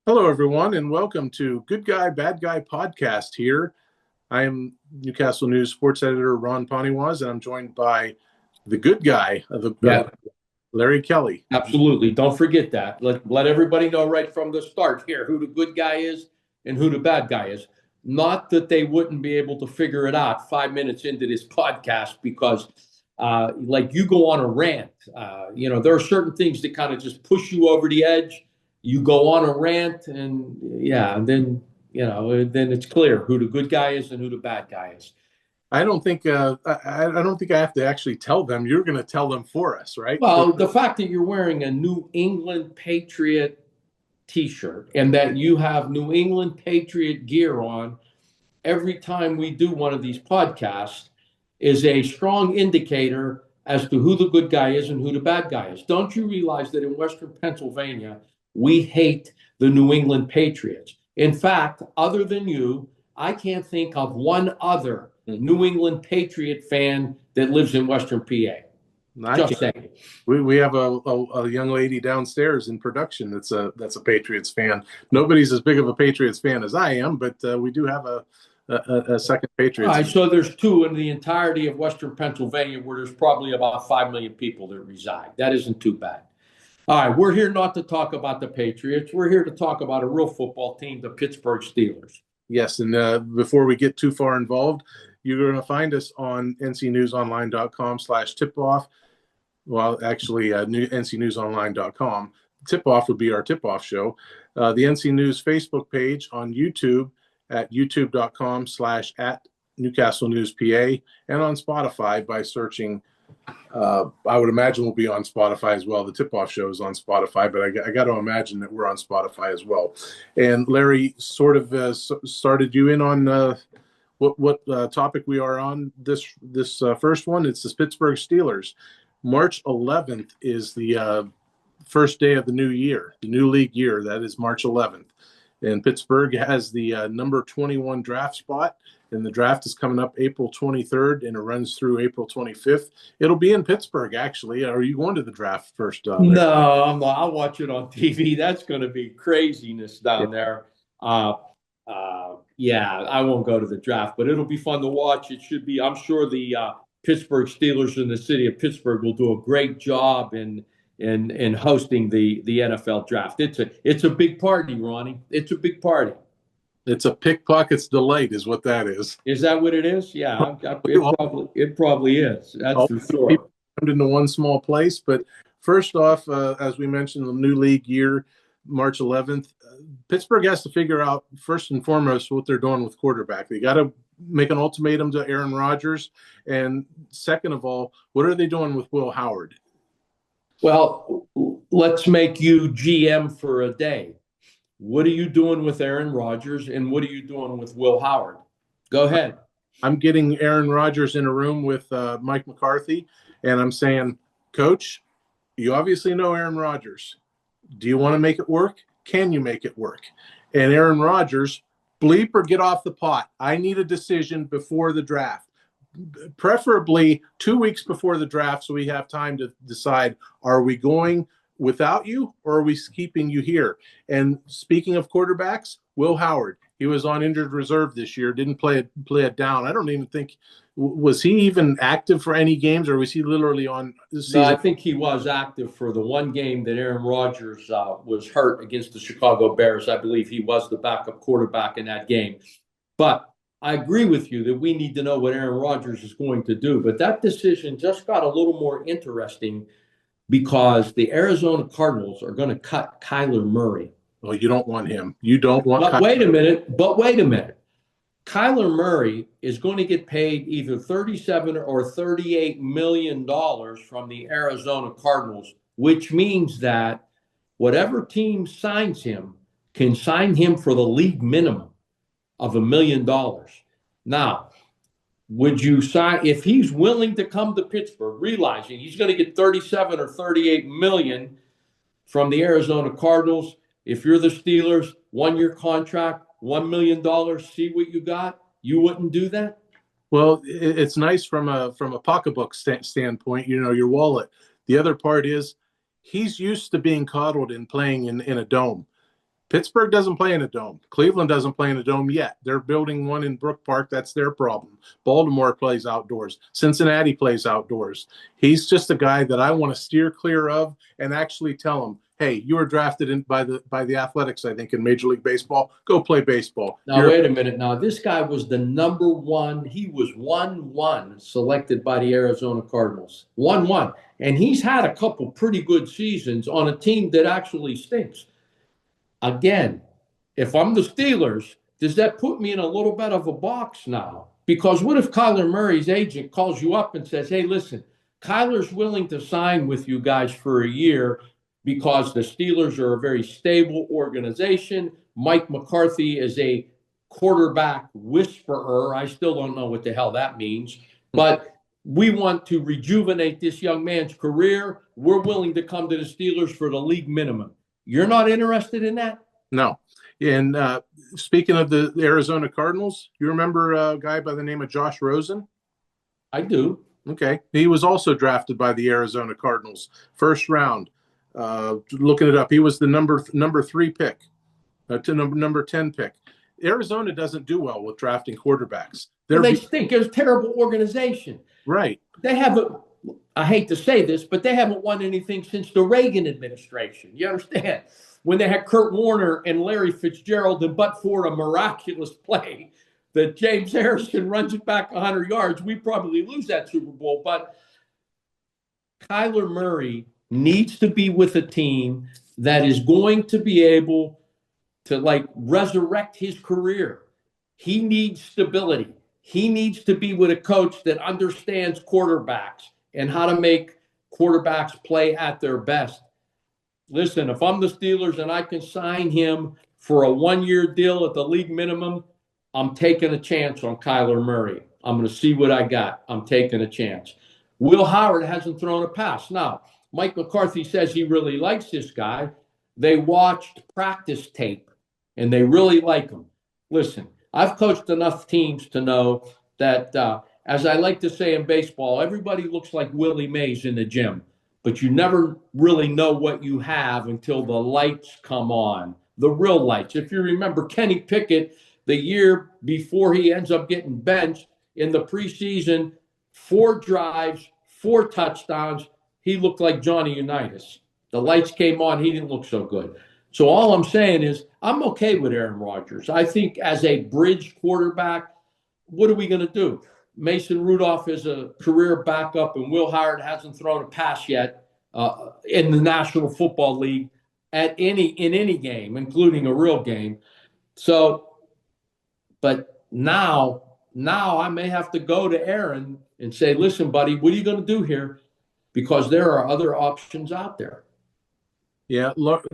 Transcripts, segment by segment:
Hello, everyone, and welcome to Good Guy, Bad Guy podcast here. I am Newcastle News sports editor Ron Poniewasz, and I'm joined by the good guy, Yeah, Larry Kelly. absolutely. Don't forget that. Let everybody know right from the start here who the good guy is and who the bad guy is. Not that they wouldn't be able to figure it out 5 minutes into this podcast because, like, you go on a rant. There are certain things that kind of just push you over the edge. You go on a rant, and yeah, and then it's clear who the good guy is and who the bad guy is. I don't think I have to actually tell them. You're going to tell them for us, right? Well, the fact that you're wearing a New England Patriot t-shirt and that you have New England Patriot gear on every time we do one of these podcasts is a strong indicator as to who the good guy is and who the bad guy is. Don't you realize that in Western Pennsylvania, we hate the New England Patriots? In fact, other than you, I can't think of one other New England Patriot fan that lives in Western PA. Just saying. We have a young lady downstairs in production that's a Patriots fan. Nobody's as big of a Patriots fan as I am, but we do have a second Patriots. All right, so there's two in the entirety of Western Pennsylvania where there's probably about 5 million people that reside. That isn't too bad. All right, we're here not to talk about the Patriots. We're here to talk about a real football team, the Pittsburgh Steelers. Yes, and before we get too far involved, you're going to find us on ncnewsonline.com/tipoff. Well, actually, ncnewsonline.com. Tip-off would be our tip-off show. The NC News Facebook page on YouTube at youtube.com/@NewcastleNewsPA, and on Spotify by searching. I would imagine we'll be on Spotify as well. The Tip-Off show is on Spotify, but I got to imagine that we're on Spotify as well. And Larry sort of started you in on what topic we are on this first one. It's the Pittsburgh Steelers. March 11th is the first day of the new year, the new league year. That is March 11th. And Pittsburgh has the number 21 draft spot, and the draft is coming up April 23rd, and it runs through April 25th. It'll be in Pittsburgh, actually. Are you going to the draft first? No, I'm not. I'll watch it on TV. That's going to be craziness down there. Yeah, I won't go to the draft, but it'll be fun to watch. It should be. I'm sure the Pittsburgh Steelers in the city of Pittsburgh will do a great job in hosting the NFL draft. It's a big party, Ronnie. It's a big party. It's a pickpocket's delight, is what that is. Is that what it is? Yeah, it probably is. That's for sure. People come into one small place, but first off, as we mentioned, the new league year, March 11th, Pittsburgh has to figure out first and foremost what they're doing with quarterback. They got to make an ultimatum to Aaron Rodgers, and second of all, what are they doing with Will Howard? Well, let's make you GM for a day. What are you doing with Aaron Rodgers, and what are you doing with Will Howard? Go ahead. I'm getting Aaron Rodgers in a room with Mike McCarthy, and I'm saying, Coach, you obviously know Aaron Rodgers. Do you want to make it work? Can you make it work? And Aaron Rodgers, bleep or get off the pot. I need a decision before the draft. Preferably 2 weeks before the draft, so we have time to decide, are we going without you or are we keeping you here? And speaking of quarterbacks, Will Howard, he was on injured reserve this year, didn't play it down. I don't even think, was he even active for any games, or was he literally on this season? No, I think he was active for the one game that Aaron Rodgers was hurt against the Chicago Bears. I believe he was the backup quarterback in that game. But I agree with you that we need to know what Aaron Rodgers is going to do. But that decision just got a little more interesting because the Arizona Cardinals are going to cut Kyler Murray. Well, you don't want him. You don't want. But wait a minute. Kyler Murray is going to get paid either $37 or $38 million from the Arizona Cardinals, which means that whatever team signs him can sign him for the league minimum of $1 million. Now, would you sign if he's willing to come to Pittsburgh, realizing he's going to get 37 or 38 million from the Arizona Cardinals? If you're the Steelers, 1-year contract, $1 million, see what you got? You wouldn't do that? Well, it's nice from a pocketbook standpoint, your wallet. The other part is he's used to being coddled and playing in a dome. Pittsburgh doesn't play in a dome. Cleveland doesn't play in a dome yet. They're building one in Brook Park. That's their problem. Baltimore plays outdoors. Cincinnati plays outdoors. He's just a guy that I want to steer clear of and actually tell him, hey, you were drafted in by the Athletics, I think, in Major League Baseball. Go play baseball. Now, wait a minute. Now, this guy was the number one. He was 1-1 selected by the Arizona Cardinals. 1-1. And he's had a couple pretty good seasons on a team that actually stinks. Again, if I'm the Steelers, does that put me in a little bit of a box now? Because what if Kyler Murray's agent calls you up and says, hey, listen, Kyler's willing to sign with you guys for a year because the Steelers are a very stable organization. Mike McCarthy is a quarterback whisperer. I still don't know what the hell that means. But we want to rejuvenate this young man's career. We're willing to come to the Steelers for the league minimum. You're not interested in that? No. And speaking of the Arizona Cardinals, you remember a guy by the name of Josh Rosen? I do. Okay. He was also drafted by the Arizona Cardinals, first round. Looking it up, he was the number 3 pick, to number 10 pick. Arizona doesn't do well with drafting quarterbacks. They stink. They're a terrible organization. Right. They haven't, I hate to say this, but they haven't won anything since the Reagan administration. You understand? When they had Kurt Warner and Larry Fitzgerald, and but for a miraculous play that James Harrison runs it back 100 yards, we probably lose that Super Bowl. But Kyler Murray needs to be with a team that is going to be able to resurrect his career. He needs stability. He needs to be with a coach that understands quarterbacks and how to make quarterbacks play at their best. Listen, if I'm the Steelers and I can sign him for a 1-year deal at the league minimum, I'm taking a chance on Kyler Murray. I'm going to see what I got. I'm taking a chance. Will Howard hasn't thrown a pass. Now, Mike McCarthy says he really likes this guy. They watched practice tape, and they really like him. Listen, I've coached enough teams to know that, as I like to say in baseball, everybody looks like Willie Mays in the gym, but you never really know what you have until the lights come on, the real lights. If you remember Kenny Pickett, the year before he ends up getting benched in the preseason, 4 drives, 4 touchdowns, he looked like Johnny Unitas. The lights came on, he didn't look so good. So all I'm saying is I'm okay with Aaron Rodgers. I think as a bridge quarterback, what are we going to do? Mason Rudolph is a career backup, and Will Howard hasn't thrown a pass yet in the National Football League in any game, including a real game. So, but now I may have to go to Aaron and say, listen, buddy, what are you going to do here? Because there are other options out there. Yeah, look,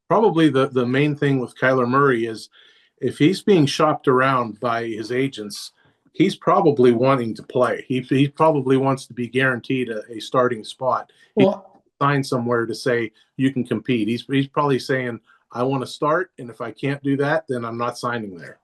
probably the main thing with Kyler Murray is if he's being shopped around by his agents, he's probably wanting to play. He probably wants to be guaranteed a starting spot. Well, he sign somewhere to say you can compete. He's probably saying, I want to start, and if I can't do that, then I'm not signing there.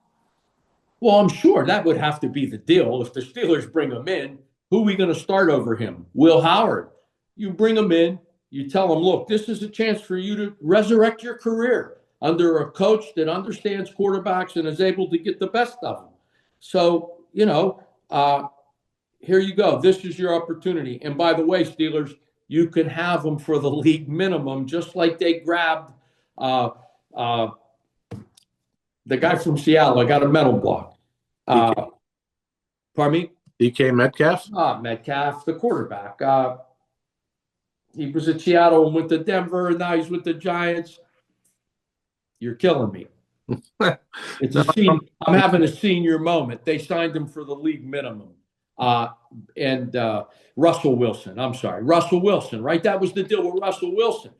Well, I'm sure that would have to be the deal. If the Steelers bring him in, who are we going to start over him? Will Howard. You bring him in. You tell him, look, this is a chance for you to resurrect your career under a coach that understands quarterbacks and is able to get the best of them. So, here you go. This is your opportunity. And by the way, Steelers, you can have them for the league minimum, just like they grabbed the guy from Seattle. I got a mental block. Pardon me? DK Metcalf? Metcalf, the quarterback. He was at Seattle and went to Denver, and now he's with the Giants. You're killing me. I'm having a senior moment. They signed him for the league minimum. And Russell Wilson. I'm sorry. Russell Wilson, right? That was the deal with Russell Wilson.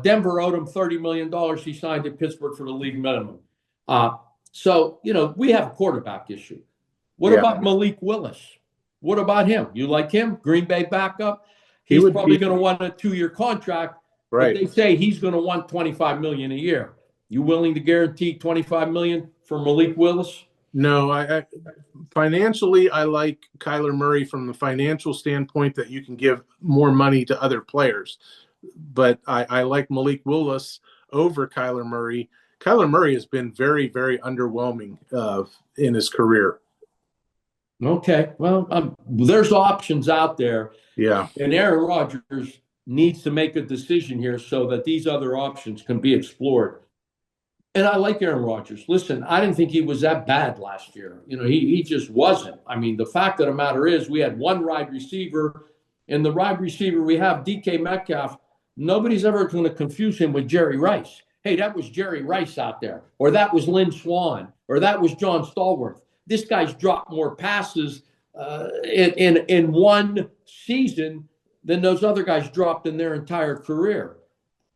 Denver owed him $30 million. He signed at Pittsburgh for the league minimum. So, we have a quarterback issue. What about Malik Willis? What about him? You like him? Green Bay backup? He's probably going to want a 2-year contract. Right. But they say he's going to want $25 million a year. You willing to guarantee $25 million for Malik Willis? No, I financially, I like Kyler Murray from the financial standpoint that you can give more money to other players. But I like Malik Willis over Kyler Murray Kyler Murray has been very, very underwhelming in his career. Okay, well, there's options out there. Yeah. And Aaron Rodgers needs to make a decision here so that these other options can be explored. And I like Aaron Rodgers. Listen, I didn't think he was that bad last year. He just wasn't. I mean, the fact of the matter is we had one wide receiver, and the wide receiver we have, DK Metcalf, nobody's ever going to confuse him with Jerry Rice. Hey, that was Jerry Rice out there, or that was Lynn Swann, or that was John Stallworth. This guy's dropped more passes in one season than those other guys dropped in their entire career.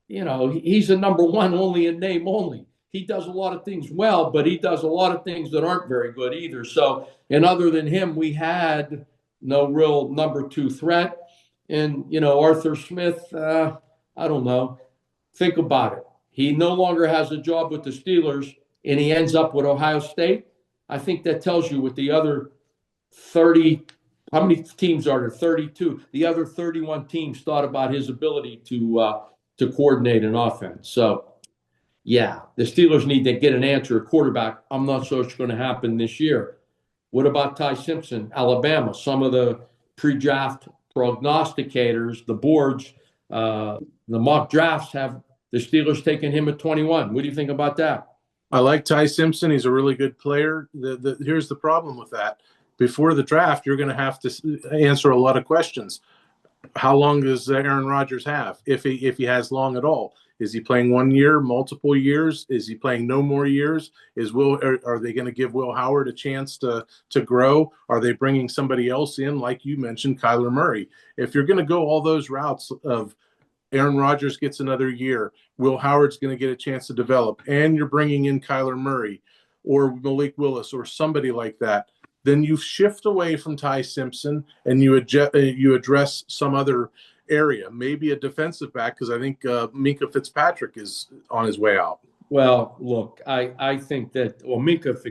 He's a number one only in name only. He does a lot of things well, but he does a lot of things that aren't very good either. So, and other than him, we had no real number two threat. And, Arthur Smith, I don't know. Think about it. He no longer has a job with the Steelers, and he ends up with Ohio State. I think that tells you with the other 30, how many teams are there? 32. The other 31 teams thought about his ability to coordinate an offense. So, yeah, the Steelers need to get an answer at quarterback. I'm not sure it's going to happen this year. What about Ty Simpson, Alabama? Some of the pre-draft prognosticators, the boards, the mock drafts have the Steelers taking him at 21. What do you think about that? I like Ty Simpson. He's a really good player. Here's the problem with that. Before the draft, you're going to have to answer a lot of questions. How long does Aaron Rodgers have? If he has long at all, is he playing 1 year, multiple years? Is he playing no more years? Are they going to give Will Howard a chance to grow? Are they bringing somebody else in, like you mentioned, Kyler Murray? If you're going to go all those routes of Aaron Rodgers gets another year, Will Howard's going to get a chance to develop, and you're bringing in Kyler Murray or Malik Willis or somebody like that, then you shift away from Ty Simpson and you address some other area, maybe a defensive back, because I think Minkah Fitzpatrick is on his way out. Well, look, I think that Minkah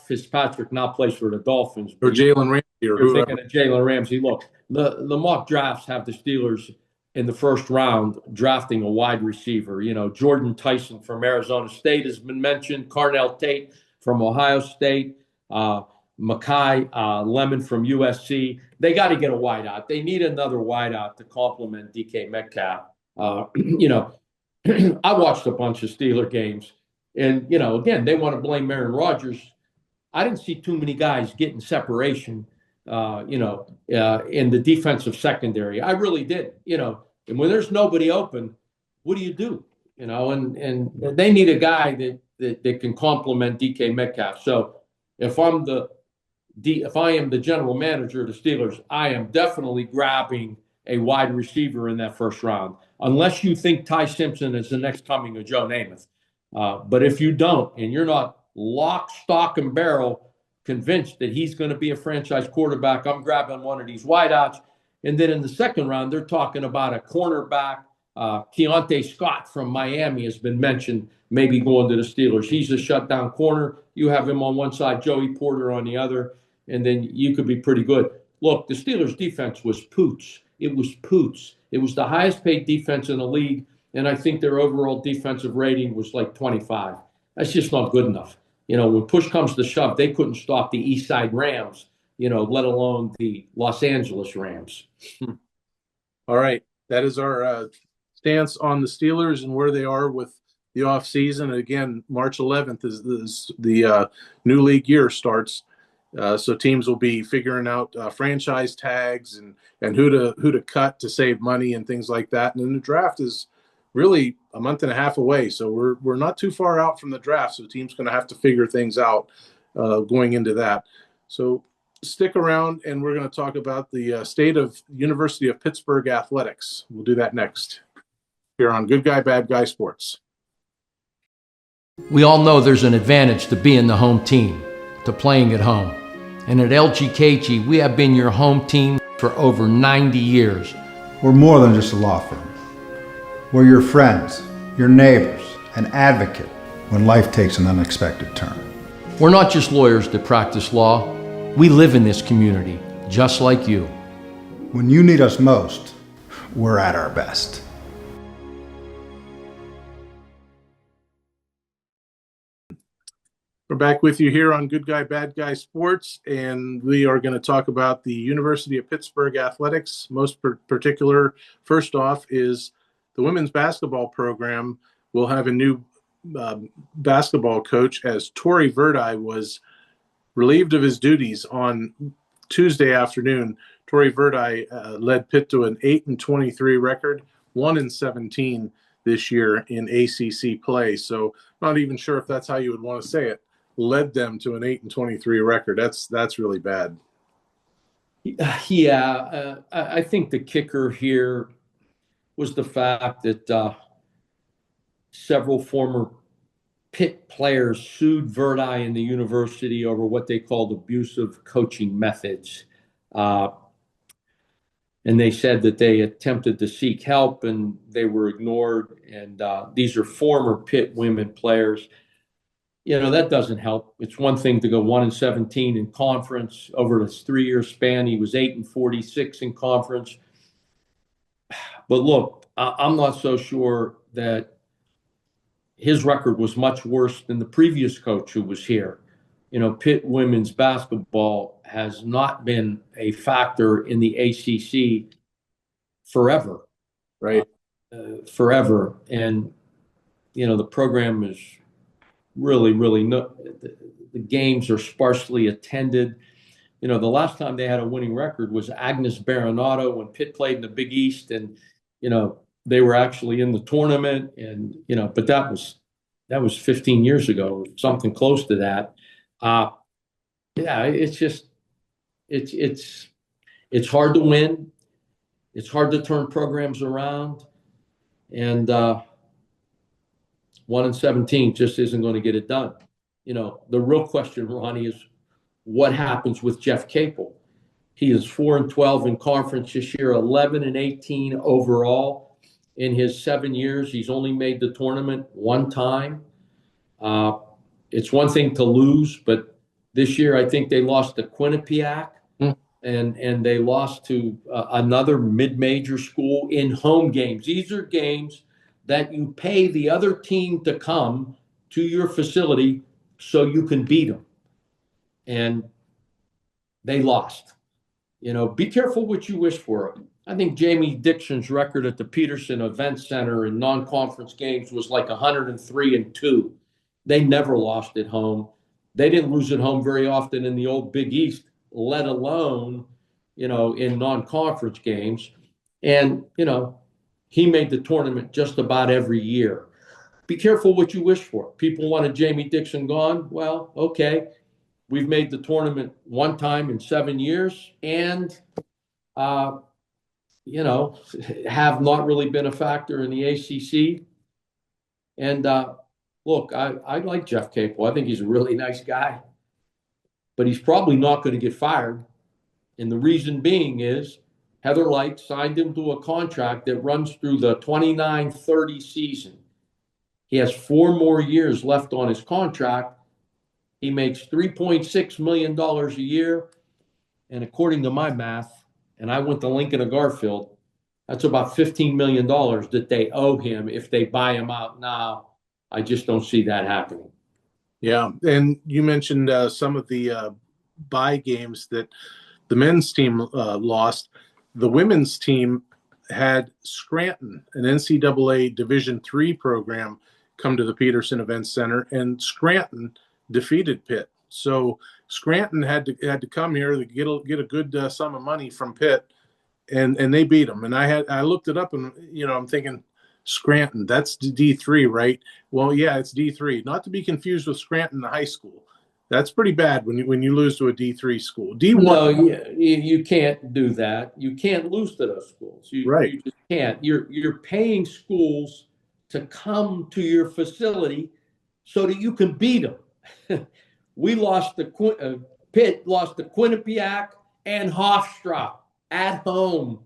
Fitzpatrick now plays for the Dolphins. Or Jalen Ramsey. You're thinking of Jalen Ramsey. Look, the mock drafts have the Steelers in the first round drafting a wide receiver. Jordan Tyson from Arizona State has been mentioned, Carnell Tate from Ohio State, Makai Lemon from USC. They got to get a wideout. They need another wideout to complement DK Metcalf. I watched a bunch of Steeler games, and again, they want to blame Aaron Rodgers. I didn't see too many guys getting separation, in the defensive secondary. I really did. And when there's nobody open, what do you do? And they need a guy that can complement DK Metcalf. So if I am the general manager of the Steelers, I am definitely grabbing a wide receiver in that first round, unless you think Ty Simpson is the next coming of Joe Namath. But if you don't, and you're not lock, stock, and barrel convinced that he's going to be a franchise quarterback, I'm grabbing one of these wideouts. And then in the second round, they're talking about a cornerback. Keontae Scott from Miami has been mentioned, maybe going to the Steelers. He's a shutdown corner. You have him on one side, Joey Porter on the other, and then you could be pretty good. Look, the Steelers' defense was poots. It was poots. It was the highest paid defense in the league, and I think their overall defensive rating was like 25. That's just not good enough. When push comes to shove, they couldn't stop the East Side Rams, let alone the Los Angeles Rams. All right. That is our stance on the Steelers and where they are with the offseason. Again, March 11th is the new league year starts. So teams will be figuring out franchise tags and who to cut to save money and things like that. And then the draft is really a month and a half away. So we're not too far out from the draft. So the team's going to have to figure things out going into that. So stick around, and we're going to talk about the state of University of Pittsburgh athletics. We'll do that next here on Good Guy, Bad Guy Sports. We all know there's an advantage to being the home team, to playing at home. And at LGKG, we have been your home team for over 90 years. We're more than just a law firm. We're your friends, your neighbors, an advocate when life takes an unexpected turn. We're not just lawyers that practice law. We live in this community, just like you. When you need us most, we're at our best. We're back with you here on Good Guy, Bad Guy Sports, and we are going to talk about the University of Pittsburgh athletics. Most particular, first off, is the women's basketball program will have a new basketball coach, as Torrey Verdi was relieved of his duties on Tuesday afternoon. Torrey Verdi led Pitt to an 8-23 record, 1-17 this year in ACC play. So not even sure if that's how you would want to say it. Led them to an 8-23 record. That's really bad. Yeah, I think the kicker here was the fact that several former Pitt players sued Verdi and the university over what they called abusive coaching methods. And they said that they attempted to seek help and they were ignored. And these are former Pitt women players. You know, that doesn't help. It's one thing to go 1-17 in conference. Over this 3-year span, he was 8-46 in conference. But look, I'm not so sure that his record was much worse than the previous coach who was here. You know, Pitt women's basketball has not been a factor in the ACC forever. Right. Forever. And, you know, the program is really, the games are sparsely attended. You know, the last time they had a winning record was Agnes Baronato when Pitt played in the Big East, and, you know, they were actually in the tournament, and, you know, but that was 15 years ago, something close to that. Yeah, it's just, it's hard to win. It's hard to turn programs around, and 1-17 just isn't going to get it done. You know, the real question, Ronnie, is what happens with Jeff Capel? He is 4-12 in conference this year, 11-18 overall. In his 7 years, he's only made the tournament one time. It's one thing to lose, but this year I think they lost to Quinnipiac, and they lost to another mid-major school in home games. These are games that you pay the other team to come to your facility so you can beat them. And they lost. You know, be careful what you wish for. I think Jamie Dixon's record at the Peterson Event Center in non-conference games was like 103-2. They never lost at home. They didn't lose at home very often in the old Big East, let alone, you know, in non-conference games. And, you know, he made the tournament just about every year. Be careful what you wish for. People wanted Jamie Dixon gone. Well, okay. We've made the tournament one time in 7 years and, you know, have not really been a factor in the ACC. And look, I like Jeff Capel. I think he's a really nice guy. But he's probably not going to get fired. And the reason being is Heather Light signed him to a contract that runs through the 29-30 season. He has 4 more years left on his contract. He makes $3.6 million a year. And according to my math, and I went to Lincoln and Garfield, that's about $15 million that they owe him if they buy him out now. I just don't see that happening. Yeah, and you mentioned some of the bye games that the men's team lost. The women's team had Scranton, an NCAA Division III program, come to the Peterson Event Center, and Scranton defeated Pitt. So Scranton had to come here to get a good sum of money from Pitt, and they beat them. And I looked it up, and you know, I'm thinking Scranton, that's D3, right? Well, yeah, it's D3. Not to be confused with Scranton High School. That's pretty bad when you lose to a D3 school. D1. No, you can't do that. You can't lose to those schools. Right. You just can't. You're paying schools to come to your facility so that you can beat them. We lost to Pitt, lost to Quinnipiac and Hofstra at home.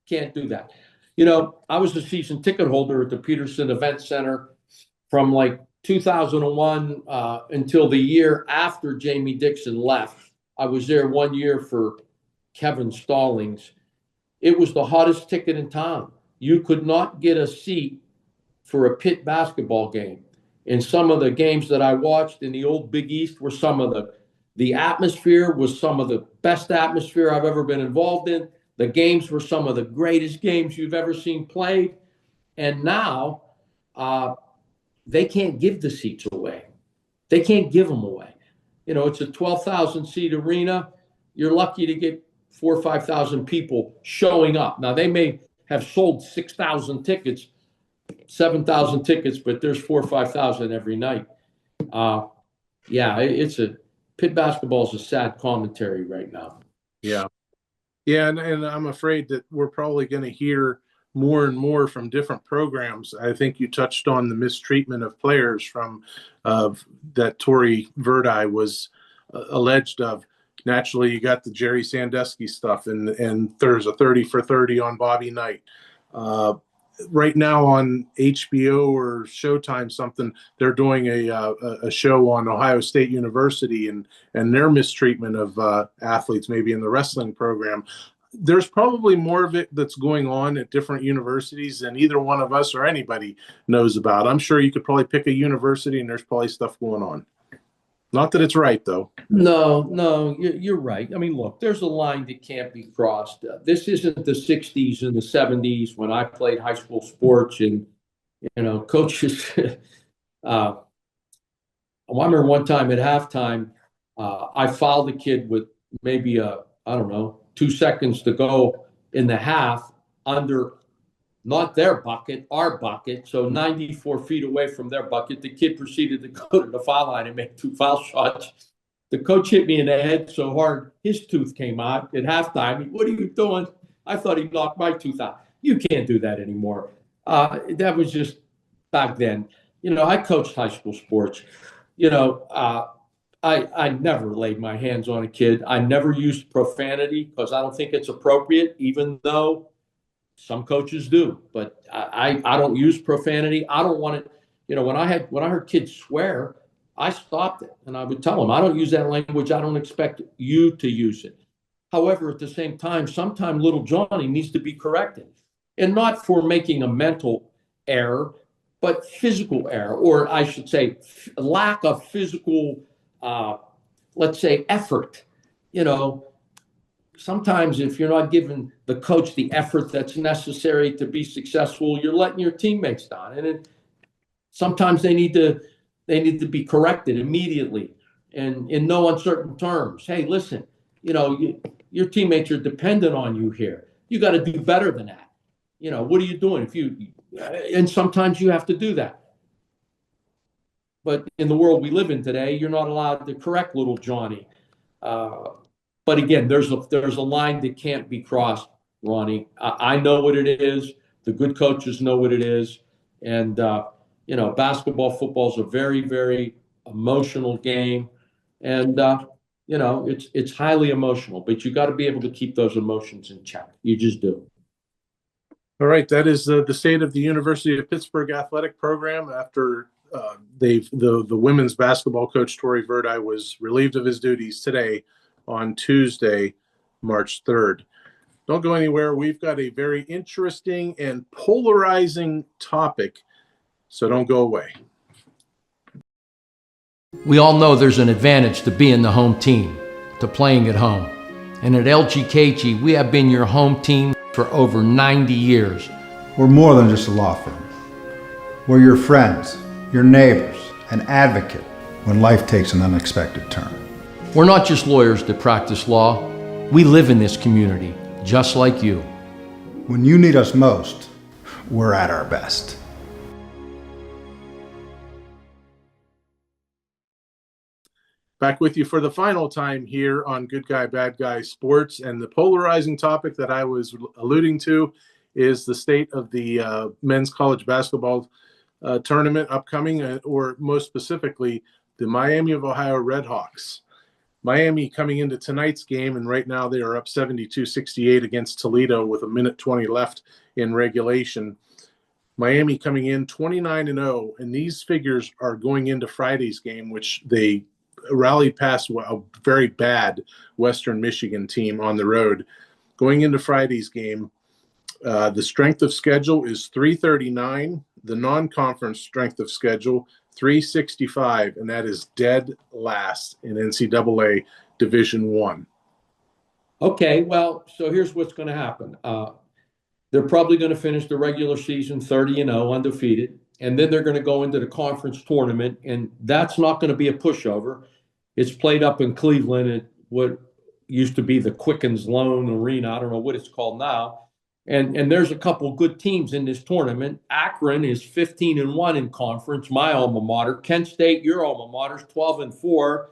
Can't do that. You know, I was a season ticket holder at the Peterson Event Center from like 2001 until the year after Jamie Dixon left. I was there 1 year for Kevin Stallings. It was the hottest ticket in town. You could not get a seat for a Pitt basketball game. in some of the games that I watched in the old Big East were some of the atmosphere was some of the best atmosphere I've ever been involved in. The games were some of the greatest games you've ever seen played. And now they can't give the seats away. They can't give them away. You know, it's a 12,000 seat arena. You're lucky to get 4,000 or 5,000 people showing up. Now, they may have sold 6,000 tickets, 7,000 tickets, but there's 4,000 or 5,000 every night. Yeah, it's a Pitt basketball is a sad commentary right now. Yeah. Yeah, and I'm afraid that we're probably going to hear more and more from different programs. I think you touched on the mistreatment of players from that Tory Verdi was alleged of. Naturally, you got the Jerry Sandusky stuff, and there's a 30 for 30 on Bobby Knight. Right now on HBO or Showtime, something they're doing a show on Ohio State University and their mistreatment of athletes, maybe in the wrestling program. There's probably more of it that's going on at different universities than either one of us or anybody knows about. I'm sure you could probably pick a university and there's probably stuff going on. Not that it's right, though. No, you're right. I mean, look, there's a line that can't be crossed. This isn't the 60s and the 70s when I played high school sports and, you know, coaches. I remember one time at halftime, I fouled a kid with maybe 2 seconds to go in the half under not their bucket, our bucket. So 94 feet away from their bucket, the kid proceeded to go to the foul line and make 2 foul shots. The coach hit me in the head so hard, his tooth came out at halftime. What are you doing? I thought he knocked my tooth out. You can't do that anymore. That was just back then. You know, I coached high school sports. You know, I never laid my hands on a kid. I never used profanity because I don't think it's appropriate, even though some coaches do, but I don't use profanity. I don't want it. You know, when I heard kids swear, I stopped it and I would tell them, I don't use that language. I don't expect you to use it. However, at the same time, sometimes little Johnny needs to be corrected, and not for making a mental error, but physical error, or I should say lack of physical, let's say, effort. You know, sometimes if you're not giving the coach the effort that's necessary to be successful, you're letting your teammates down. And sometimes they need to be corrected immediately and in no uncertain terms. Hey, listen, you know, your teammates are dependent on you here. You got to do better than that. You know, what are you doing? And sometimes you have to do that. But in the world we live in today, you're not allowed to correct little Johnny. But again, there's a line that can't be crossed, Ronnie. I know what it is. The good coaches know what it is. And, you know, basketball, football is a very, very emotional game. And, you know, it's highly emotional. But you got to be able to keep those emotions in check. You just do. All right. That is the state of the University of Pittsburgh athletic program after the women's basketball coach, Tory Verdi, was relieved of his duties today on Tuesday, March 3rd. Don't go anywhere. We've got a very interesting and polarizing topic, so don't go away. We all know there's an advantage to being the home team, to playing at home. And at LGKG, we have been your home team for over 90 years. We're more than just a law firm. We're your friends, your neighbors, an advocate when life takes an unexpected turn. We're not just lawyers that practice law. We live in this community, just like you. When you need us most, we're at our best. Back with you for the final time here on Good Guy, Bad Guy Sports. And the polarizing topic that I was alluding to is the state of the men's college basketball tournament upcoming, or most specifically, the Miami of Ohio Redhawks. Miami coming into tonight's game, and right now they are up 72-68 against Toledo with 1:20 left in regulation. Miami coming in 29-0, and these figures are going into Friday's game, which they rallied past a very bad Western Michigan team on the road. Going into Friday's game, the strength of schedule is 339. The non-conference strength of schedule, 365, and that is dead last in NCAA Division One. Okay, well, so here's what's going to happen. They're probably going to finish the regular season 30-0, undefeated, and then they're going to go into the conference tournament, and that's not going to be a pushover. It's played up in Cleveland at what used to be the Quickens Loan Arena. I don't know what it's called now. And there's a couple good teams in this tournament. Akron is 15-1 in conference, my alma mater. Kent State, your alma mater, is 12-4,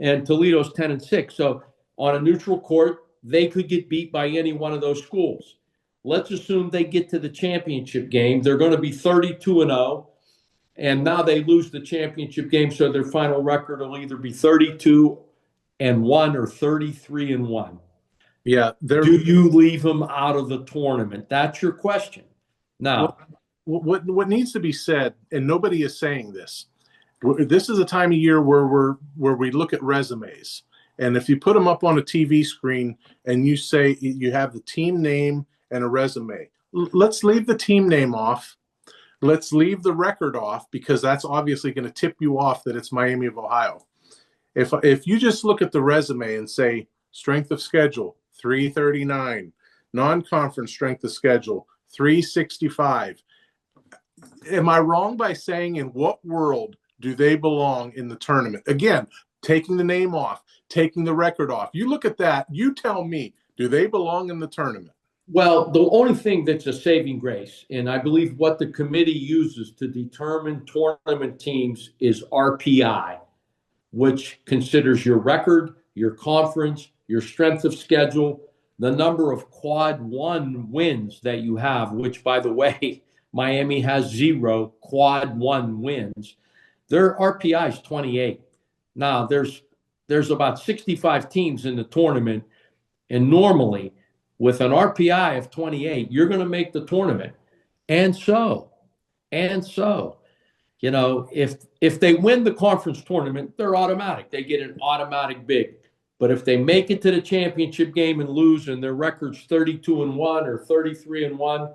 and Toledo's 10-6. So on a neutral court, they could get beat by any one of those schools. Let's assume they get to the championship game. They're going to be 32-0, and now they lose the championship game, so their final record will either be 32-1 or 33-1. Yeah. Do you leave them out of the tournament? That's your question. Now, what needs to be said, and nobody is saying this, this is a time of year where we look at resumes. And if you put them up on a TV screen and you say you have the team name and a resume, let's leave the team name off. Let's leave the record off, because that's obviously going to tip you off that it's Miami of Ohio. If you just look at the resume and say strength of schedule, 339, non-conference strength of schedule, 365. Am I wrong by saying in what world do they belong in the tournament? Again, taking the name off, taking the record off. You look at that, you tell me, do they belong in the tournament? well, the only thing that's a saving grace, and I believe what the committee uses to determine tournament teams, is RPI, which considers your record, your conference, your strength of schedule, the number of quad one wins that you have, which, by the way, Miami has 0 quad one wins. Their RPI is 28. Now, there's about 65 teams in the tournament, and normally with an RPI of 28, you're going to make the tournament. And so, you know, if they win the conference tournament, they're automatic. They get an automatic bid. But if they make it to the championship game and lose, and their record's 32-1 or 33-1,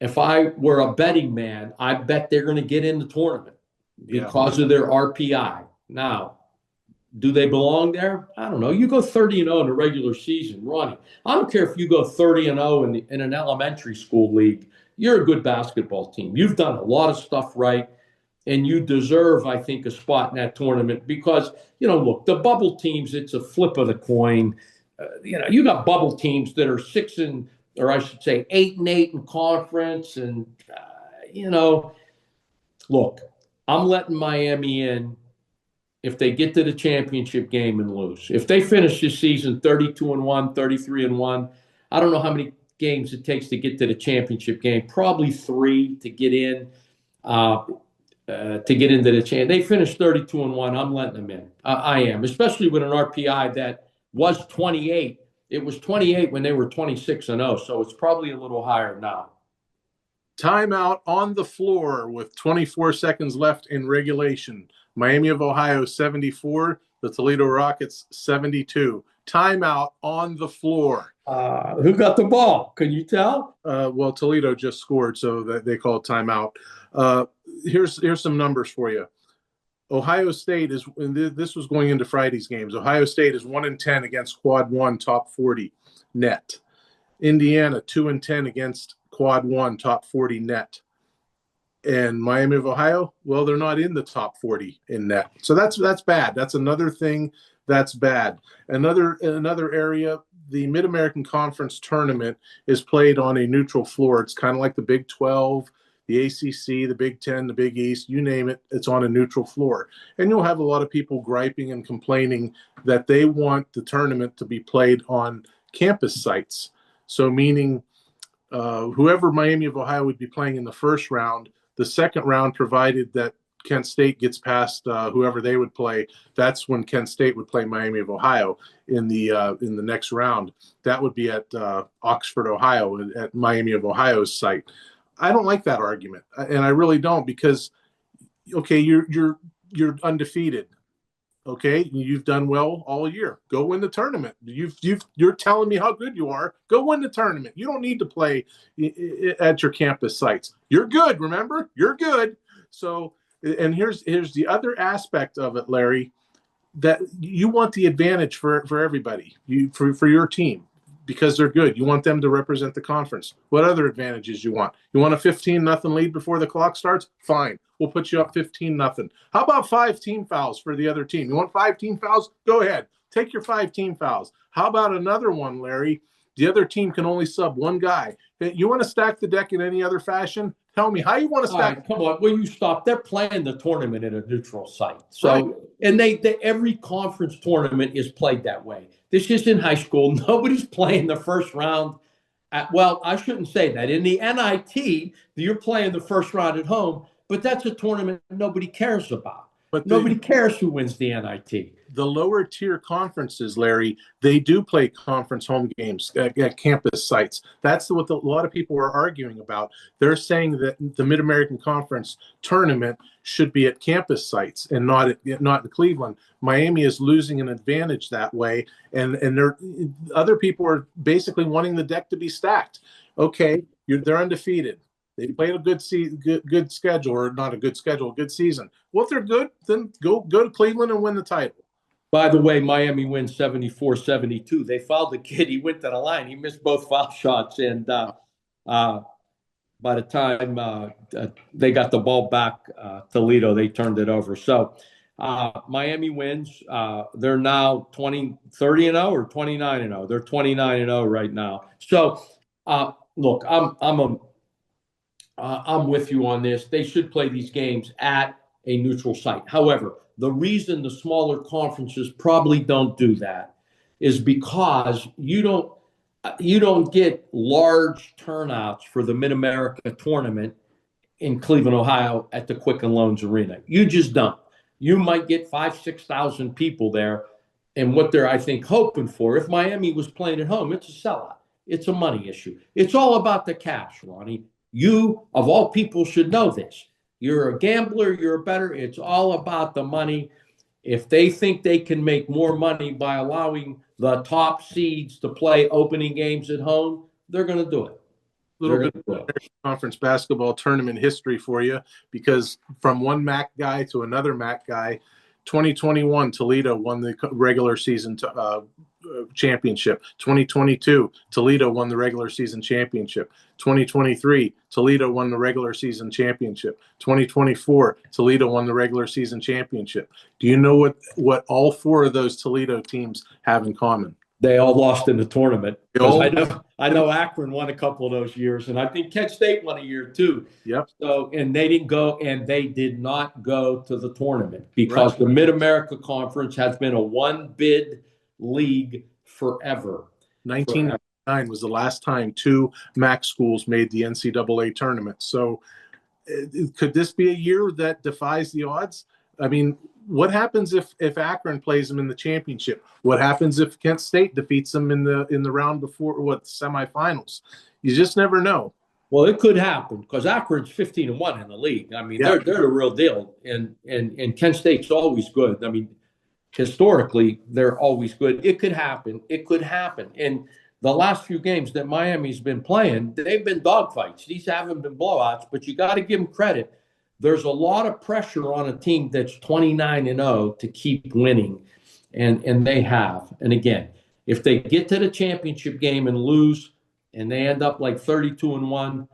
if I were a betting man, I bet they're going to get in the tournament because of their RPI. Now, do they belong there? I don't know. You go 30-0 in the regular season, Ronnie. I don't care if you go 30-0 in an elementary school league. You're a good basketball team. You've done a lot of stuff right, and you deserve, I think, a spot in that tournament because, you know, look, the bubble teams, it's a flip of the coin. You got bubble teams that are 8-8 in conference. And, look, I'm letting Miami in if they get to the championship game and lose. If they finish this season 32-1, 33-1, I don't know how many games it takes to get to the championship game. Probably 3 to get in, to get into the champ. They finished 32-1. I'm letting them in. I am, especially with an RPI that was 28. It was 28 when they were 26-0, so it's probably a little higher now. Timeout on the floor with 24 seconds left in regulation. Miami of Ohio 74, the Toledo Rockets 72. Timeout on the floor. Who got the ball? Can you tell? Well, Toledo just scored, so that they call it timeout. Here's some numbers for you. Ohio State is, and this was going into Friday's games. Ohio State is 1-10 against quad one top 40 net. Indiana 2-10 against quad one top 40 net. And Miami of Ohio, well, they're not in the top 40 in net. So that's bad. That's another thing that's bad. Another area, the Mid-American Conference tournament is played on a neutral floor. It's kind of like the Big 12, the ACC, the Big 10, the Big East, you name it, it's on a neutral floor. And you'll have a lot of people griping and complaining that they want the tournament to be played on campus sites. So meaning whoever Miami of Ohio would be playing in the first round, the second round, provided that Kent State gets past whoever they would play, that's when Kent State would play Miami of Ohio in the next round. That would be at Oxford, Ohio, at Miami of Ohio's site. I don't like that argument, and I really don't, because, okay, you're undefeated. Okay, you've done well all year. Go win the tournament. You're telling me how good you are. Go win the tournament. You don't need to play at your campus sites. You're good. Remember, you're good. So And here's the other aspect of it, Larry, that you want the advantage for everybody, for your team, because they're good. You want them to represent the conference. What other advantages you want? You want a 15-0 lead before the clock starts? Fine. We'll put you up 15-0. How about 5 team fouls for the other team? You want 5 team fouls? Go ahead. Take your 5 team fouls. How about another one, Larry? The other team can only sub 1 guy. You want to stack the deck in any other fashion? Tell me how you want to stack. Right, come on, will you stop? They're playing the tournament in a neutral site. So, right. And they every conference tournament is played that way. This is in high school. Nobody's playing the first round. Well, I shouldn't say that. In the NIT, you're playing the first round at home, but that's a tournament nobody cares about. But nobody cares who wins the NIT. The lower tier conferences, Larry, they do play conference home games at campus sites. That's what a lot of people are arguing about. They're saying that the Mid-American Conference tournament should be at campus sites and not in Cleveland. Miami is losing an advantage that way, and other people are basically wanting the deck to be stacked. Okay, they're undefeated. They played a good schedule, or not a good schedule, a good season. Well, if they're good, then go to Cleveland and win the title. By the way, Miami wins 74-72. They fouled the kid. He went to the line. He missed both foul shots. And by the time they got the ball back, Toledo, they turned it over. So Miami wins. They're now 30-0 or 29-0. They're 29-0 right now. So, look, I'm with you on this. They should play these games at a neutral site. However, the reason the smaller conferences probably don't do that is because you don't get large turnouts for the Mid-America tournament in Cleveland, Ohio at the Quicken Loans Arena. You just don't. You might get 5,000-6,000 people there. And what they're, I think, hoping for, if Miami was playing at home, it's a sellout. It's a money issue. It's all about the cash, Ronnie. You, of all people, should know this. You're a gambler, you're a bettor. It's all about the money. If they think they can make more money by allowing the top seeds to play opening games at home, they're going to do it. A little bit of conference basketball tournament history for you, because from one MAC guy to another MAC guy, 2021, Toledo won the regular season championship. 2022, Toledo won the regular season championship. 2023, Toledo won the regular season championship. 2024, Toledo won the regular season championship. Do you know what all 4 of those Toledo teams have in common? They all lost in the tournament. I know Akron won a couple of those years, and I think Kent State won a year too. Yep. So, and they did not go to the tournament because the Mid-America Conference has been a one-bid league forever. 1999 was the last time 2 MAC schools made the NCAA tournament. So could this be a year that defies the odds? I mean, what happens if Akron plays them in the championship? What happens if Kent State defeats them in the round before semifinals? You just never know. Well, it could happen because Akron's 15-1 in the league. I mean, they're the real deal, and Kent State's always good. I mean, historically, they're always good. It could happen. It could happen. And the last few games that Miami's been playing, they've been dogfights. These haven't been blowouts, but you got to give them credit. There's a lot of pressure on a team that's 29-0 to keep winning, and they have. And again, if they get to the championship game and lose, and they end up like 32-1,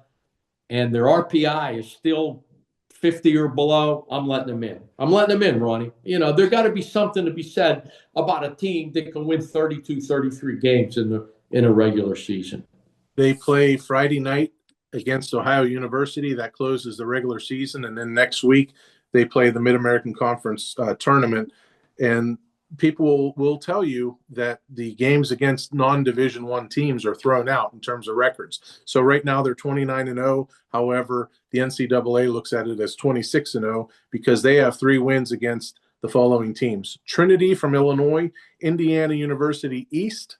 and their RPI is still 50 or below, I'm letting them in. I'm letting them in, Ronnie. You know, there got to be something to be said about a team that can win 32, 33 games in a regular season. They play Friday night against Ohio University. That closes the regular season. And then next week they play the Mid-American Conference tournament. And people will tell you that the games against non-Division I teams are thrown out in terms of records. So right now they're 29-0. However, the NCAA looks at it as 26-0 because they have 3 wins against the following teams: Trinity from Illinois, Indiana University East,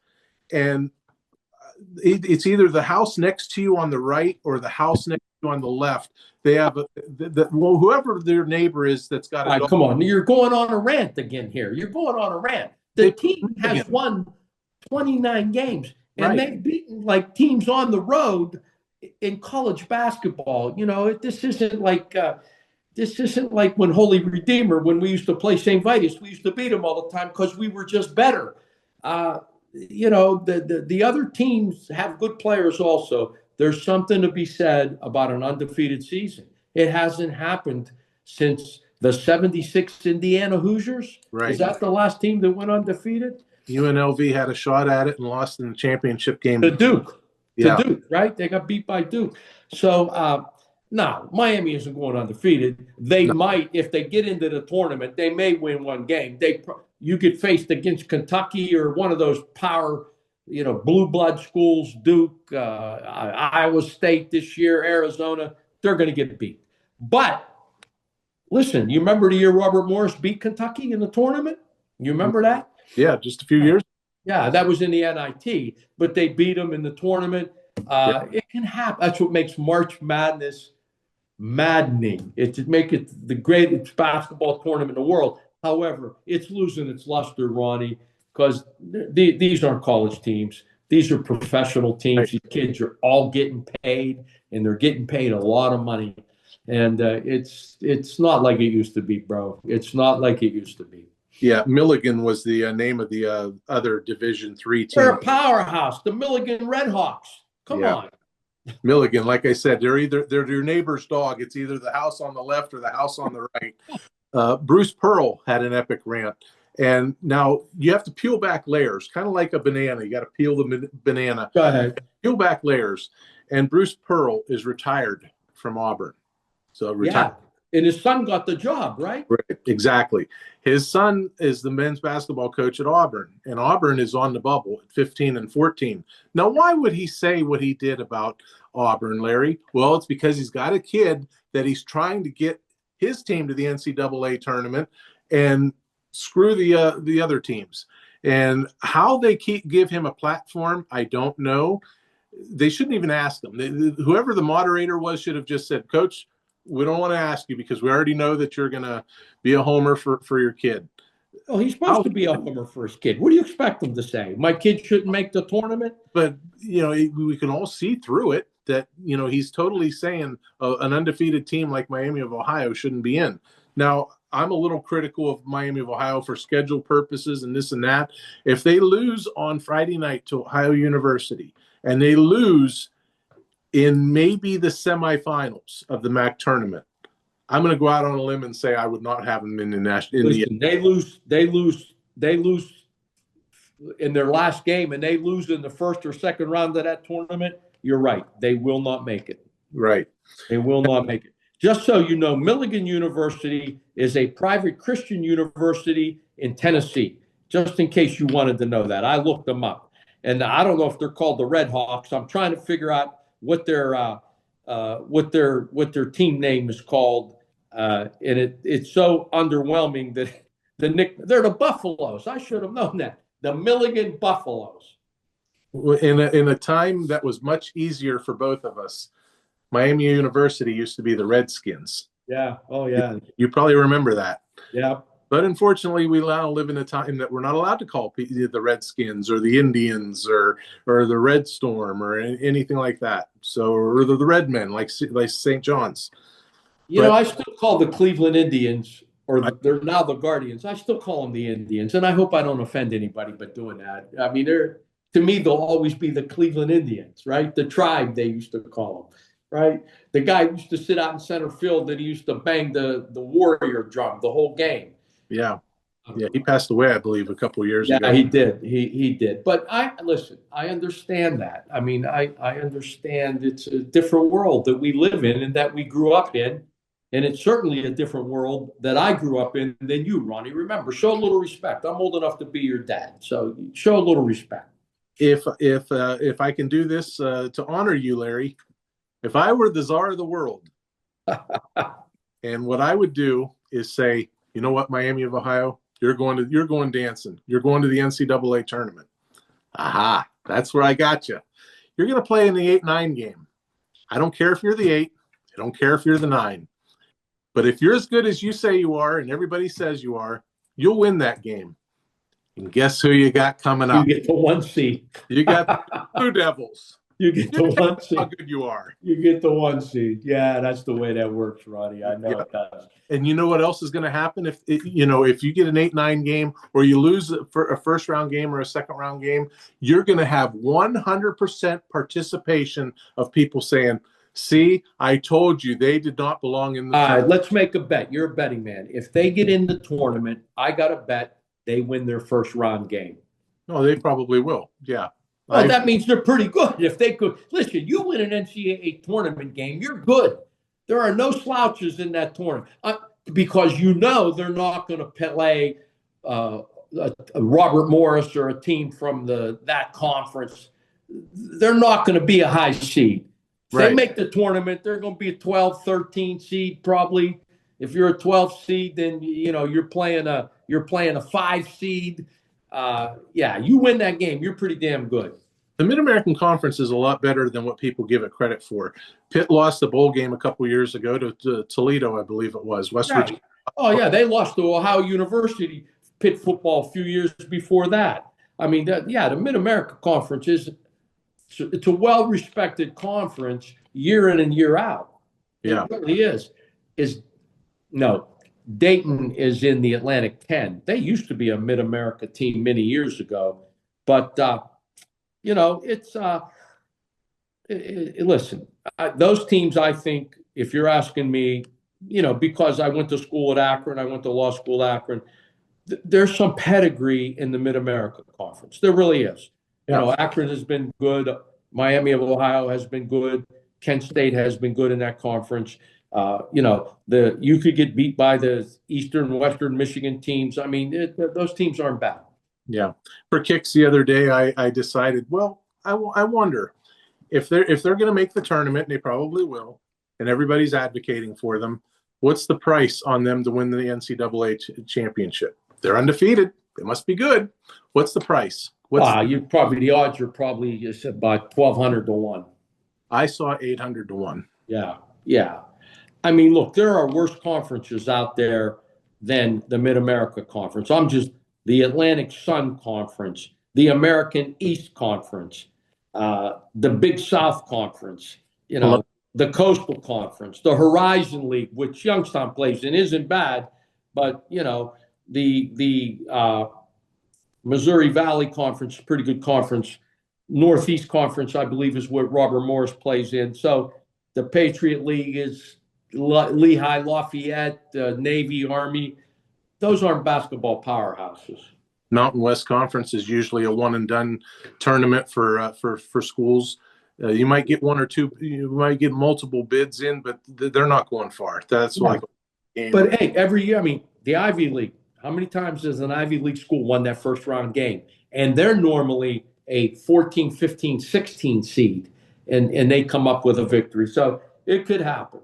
and it's either the house next to you on the right or the house next to you on the left. They have whoever their neighbor is that's got it. Come on, you're going on a rant again here. You're going on a rant. The team has won 29 games, and they've beaten like teams on the road in college basketball. You know, this isn't like this isn't like when Holy Redeemer, when we used to play St. Vitus, we used to beat them all the time because we were just better. The other teams have good players also. There's something to be said about an undefeated season. It hasn't happened since the 76 Indiana Hoosiers. Right. Is that the last team that went undefeated? UNLV had a shot at it and lost in the championship game. To Duke. Yeah. To Duke, right? They got beat by Duke. So, no, Miami isn't going undefeated. They might, if they get into the tournament, they may win one game. You get faced against Kentucky or one of those power, blue blood schools, Duke, Iowa State this year, Arizona. They're going to get beat. But listen, you remember the year Robert Morris beat Kentucky in the tournament? You remember that? Yeah, just a few years. Yeah, that was in the NIT, but they beat them in the tournament. It can happen. That's what makes March Madness maddening. It to make it the greatest basketball tournament in the world. However, it's losing its luster, Ronnie, because these aren't college teams. These are professional teams. These kids are all getting paid, and they're getting paid a lot of money. And it's not like it used to be, bro. It's not like it used to be. Yeah, Milligan was the name of the other Division III team. They're a powerhouse, the Milligan Redhawks. Come on. Milligan, like I said, they're your neighbor's dog. It's either the house on the left or the house on the right. Bruce Pearl had an epic rant. And now you have to peel back layers, kind of like a banana. You got to peel the banana. Go ahead. Peel back layers. And Bruce Pearl is retired from Auburn. So retired. Yeah. And his son got the job, right? Right, exactly. His son is the men's basketball coach at Auburn, and Auburn is on the bubble at 15 and 14. Now, why would he say what he did about Auburn, Larry? Well, it's because he's got a kid that he's trying to get his team to the NCAA tournament and screw the other teams. And how they give him a platform, I don't know. They shouldn't even ask him. Whoever the moderator was should have just said, Coach, we don't want to ask you because we already know that you're going to be a homer for your kid. Oh, he's supposed to be a homer for his kid. What do you expect him to say? My kid shouldn't make the tournament? But, we can all see through it that, he's totally saying an undefeated team like Miami of Ohio shouldn't be in. Now, I'm a little critical of Miami of Ohio for schedule purposes and this and that. If they lose on Friday night to Ohio University and they lose in maybe the semifinals of the MAC tournament, I'm going to go out on a limb and say I would not have them in the national. They lose in their last game, and they lose in the first or second round of that tournament. You're right; they will not make it. Right, they will not make it. Just so you know, Milligan University is a private Christian university in Tennessee. Just in case you wanted to know that, I looked them up, and I don't know if they're called the Redhawks. I'm trying to figure out what their team name is called, and it's so underwhelming that they're the Buffaloes. I should have known that. The Milligan Buffaloes. In a time that was much easier for both of us, Miami University used to be the Redskins. Yeah. Oh yeah. You probably remember that. Yeah. But unfortunately, we now live in a time that we're not allowed to call the Redskins or the Indians or the Red Storm or anything like that. So, or the Red Men, like St. John's. I still call the Cleveland Indians, or they're now the Guardians. I still call them the Indians, and I hope I don't offend anybody by doing that. I mean, to me, they'll always be the Cleveland Indians, right? The tribe, they used to call them, right? The guy used to sit out in center field and he used to bang the Warrior drum the whole game. Yeah. Yeah, he passed away, I believe, a couple of years ago. Yeah, he did. He did. But I understand that. I mean, I understand it's a different world that we live in and that we grew up in. And it's certainly a different world that I grew up in than you, Ronnie. Remember, show a little respect. I'm old enough to be your dad, so show a little respect. If I can do this to honor you, Larry, if I were the czar of the world, and what I would do is say, you know what, Miami of Ohio, you're going dancing. You're going to the NCAA tournament. Aha, that's where I got you. You're going to play in the 8-9 game. I don't care if you're the 8. I don't care if you're the 9. But if you're as good as you say you are and everybody says you are, you'll win that game. And guess who you got coming up? You get the 1 seed. You got the Blue Devils. You get the one seed. How good you are. You get the one seed. Yeah, that's the way that works, Ronnie. I know it does. And you know what else is going to happen if you get an 8-9 game, or you lose for a first round game or a second round game, you're going to have 100% participation of people saying, "See, I told you they did not belong in the." All right, let's make a bet. You're a betting man. If they get in the tournament, I got to bet they win their first round game. No, they probably will. Yeah. Well, that means they're pretty good. If they could, listen, you win an NCAA tournament game, you're good. There are no slouches in that tournament because they're not going to play Robert Morris or a team from that conference. They're not going to be a high seed. If they make the tournament, they're going to be a 12, 13 seed probably. If you're a 12 seed, then you're playing a 5 seed. You win that game, you're pretty damn good. The Mid-American Conference is a lot better than what people give it credit for. Pitt lost the bowl game a couple years ago to Toledo, I believe it was, West Virginia. Oh, yeah, they lost to Ohio University, Pitt football a few years before that. I mean, the Mid-American Conference it's a well-respected conference year in and year out. Yeah. It really is. Dayton is in the Atlantic 10. They used to be a Mid-America team many years ago, but listen, those teams, I think, if you're asking me, because I went to school at Akron, I went to law school at Akron, there's some pedigree in the Mid-America Conference. There really is. Yeah. Akron has been good. Miami of Ohio has been good. Kent State has been good in that conference. You could get beat by the Eastern and Western Michigan teams. I mean, those teams aren't bad. Yeah. For kicks the other day, I decided, I wonder if they're going to make the tournament, and they probably will, and everybody's advocating for them, what's the price on them to win the NCAA championship? They're undefeated. They must be good. What's the price? The odds are probably about 1,200 to 1. I saw 800 to 1. Yeah. I mean, look, there are worse conferences out there than the Mid-America Conference. I'm just the Atlantic Sun Conference, the American East Conference, the Big South Conference, the Coastal Conference, the Horizon League, which Youngstown plays in, isn't bad, but the Missouri Valley Conference, pretty good conference. Northeast Conference, I believe, is what Robert Morris plays in. So the Patriot League is Lehigh, Lafayette, Navy, Army. Those aren't basketball powerhouses. Mountain West Conference is usually a one-and-done tournament for schools. You might get one or two. You might get multiple bids in, but they're not going far. That's like. But hey, every year, I mean, the Ivy League. How many times has an Ivy League school won that first round game? And they're normally a 14, 15, 16 seed, and they come up with a victory. So it could happen.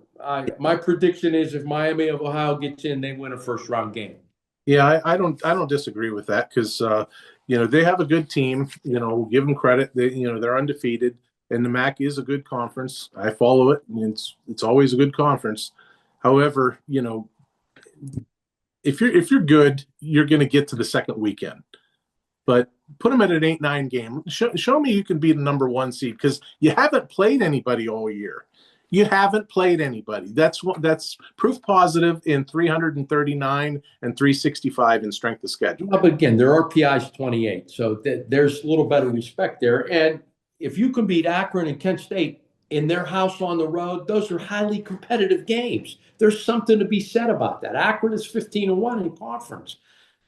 My prediction is if Miami of Ohio gets in, they win a first round game. Yeah, I don't disagree with that because they have a good team. Give them credit. They're undefeated, and the MAC is a good conference. I follow it, and it's always a good conference. However, if you're good, you're going to get to the second weekend. But put them at an 8-9 game. Show me you can beat a number 1 seed because you haven't played anybody all year. You haven't played anybody. That's proof positive in 339 and 365 in strength of schedule. But again, their RPI is 28, so there's a little better respect there. And if you can beat Akron and Kent State in their house on the road, those are highly competitive games. There's something to be said about that. Akron is 15-1 in conference.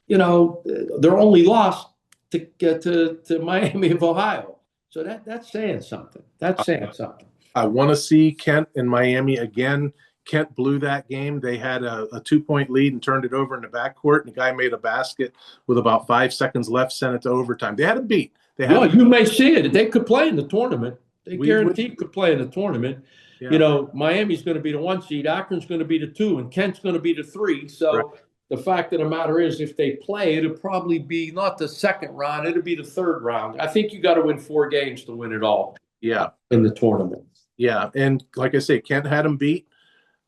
They're only lost to Miami of Ohio. So that's saying something. That's saying something. I want to see Kent and Miami again. Kent blew that game. They had a 2-point lead and turned it over in the backcourt, and the guy made a basket with about 5 seconds left, sent it to overtime. They had him beat. You may see it. They could play in the tournament. They guaranteed could play in the tournament. Yeah. Miami's going to be the 1 seed, Akron's going to be the 2, and Kent's going to be the 3. So right. The fact of the matter is, if they play, it'll probably be not the second round, it'll be the third round. I think you got to win 4 games to win it all. Yeah, in the tournament. Yeah, and like I say, Kent had him beat,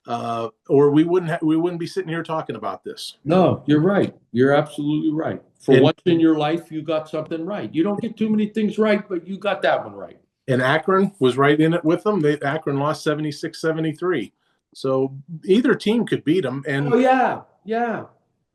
or we wouldn't be sitting here talking about this. No, you're right. You're absolutely right. For once in your life, you got something right. You don't get too many things right, but you got that one right. And Akron was right in it with them. Akron lost 76-73. So either team could beat them. And oh, yeah.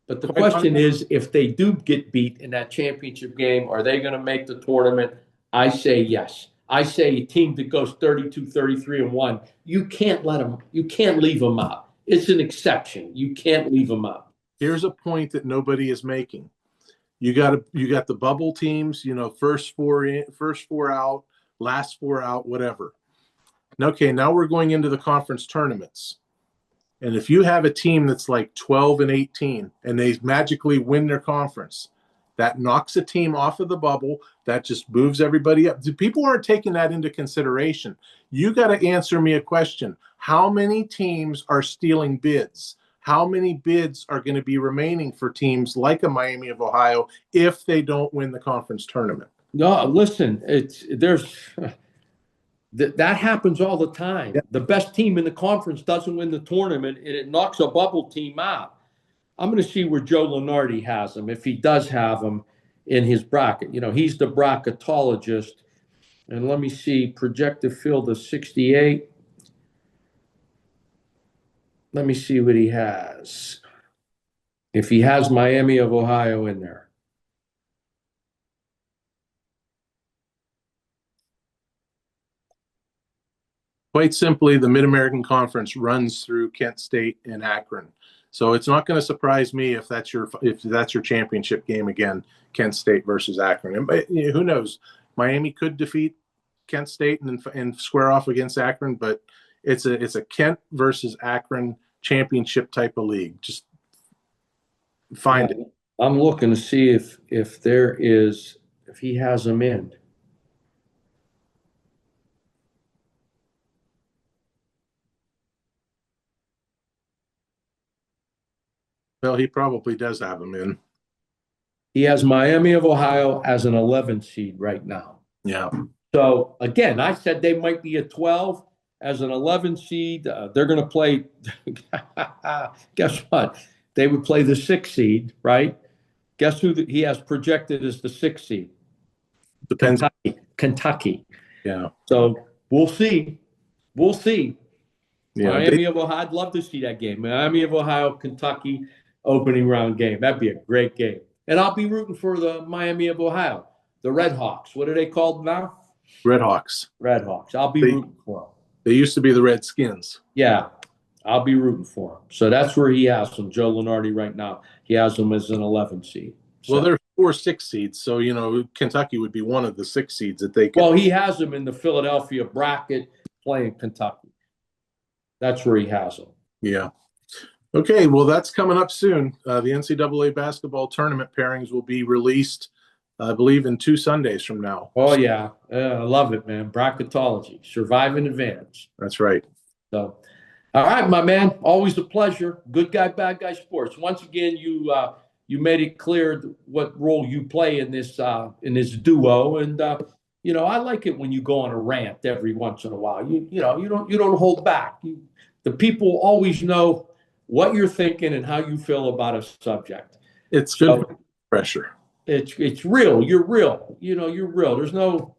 But the question is, if they do get beat in that championship game, are they going to make the tournament? I say yes. I say a team that goes 32, 33-1, you can't leave them out. It's an exception. You can't leave them out. Here's a point that nobody is making. You got the bubble teams, first four in, first four out, last four out, whatever. Okay, now we're going into the conference tournaments. And if you have a team that's like 12-18 and they magically win their conference, that knocks a team off of the bubble. That just moves everybody up. People aren't taking that into consideration. You got to answer me a question. How many teams are stealing bids? How many bids are going to be remaining for teams like a Miami of Ohio if they don't win the conference tournament? No, listen, that happens all the time. Yeah. The best team in the conference doesn't win the tournament, and it knocks a bubble team out. I'm going to see where Joe Lunardi has them, if he does have them in his bracket. He's the bracketologist. And let me see, projected field of 68. Let me see what he has. If he has Miami of Ohio in there. Quite simply, the Mid-American Conference runs through Kent State and Akron. So it's not going to surprise me if that's your championship game again, Kent State versus Akron. And who knows? Miami could defeat Kent State and square off against Akron, but it's a Kent versus Akron championship type of league. Just find it. I'm looking to see if he has them in. Well, he probably does have them in. He has Miami of Ohio as an 11 seed right now. Yeah. So, again, I said they might be a 12 as an 11 seed. They're going to play – guess what? They would play the 6 seed, right? Guess who he has projected as the 6 seed? Depends. Kentucky. Yeah. So, we'll see. Yeah, Miami of Ohio, I'd love to see that game. Miami of Ohio, Kentucky opening round game. That'd be a great game. And I'll be rooting for the Miami of Ohio, the Red Hawks. What are they called now? Red Hawks. Red Hawks. I'll be rooting for them. They used to be the Redskins. Yeah, I'll be rooting for them. So that's where he has them, Joe Lunardi right now. He has them as an 11 seed. So, well, they're 4 6 seeds, so, Kentucky would be one of the 6 seeds that they could. Well, he has them in the Philadelphia bracket playing Kentucky. That's where he has them. Yeah. Okay, well, that's coming up soon. The NCAA basketball tournament pairings will be released, I believe, in 2 Sundays from now. Oh, yeah. I love it, man. Bracketology. Survive in advance. That's right. So, all right, my man. Always a pleasure. Good guy, bad guy sports. Once again, you made it clear what role you play in this duo. And, I like it when you go on a rant every once in a while. You don't hold back. The people always know what you're thinking and how you feel about a subject. It's good pressure. It's real. You're real. You're real. There's no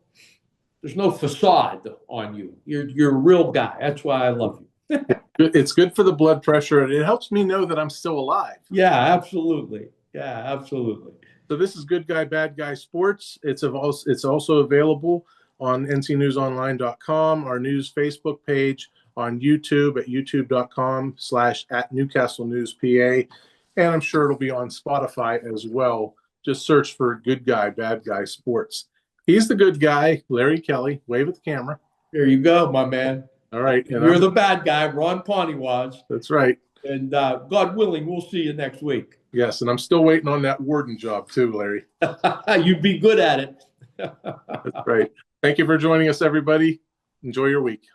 facade on you. You're a real guy. That's why I love you. It's good for the blood pressure, and it helps me know that I'm still alive. Yeah, absolutely. So this is Good Guy, Bad Guy Sports. It's also available on ncnewsonline.com, our news Facebook page, on YouTube at youtube.com/@NewcastleNewsPA. And I'm sure it'll be on Spotify as well. Just search for Good Guy, Bad Guy Sports. He's the good guy, Larry Kelly. Wave at the camera. There you go, my man. All right. And you're the bad guy, Ron Poniewasz. That's right. And God willing, we'll see you next week. Yes, and I'm still waiting on that warden job too, Larry. You'd be good at it. That's right. Thank you for joining us, everybody. Enjoy your week.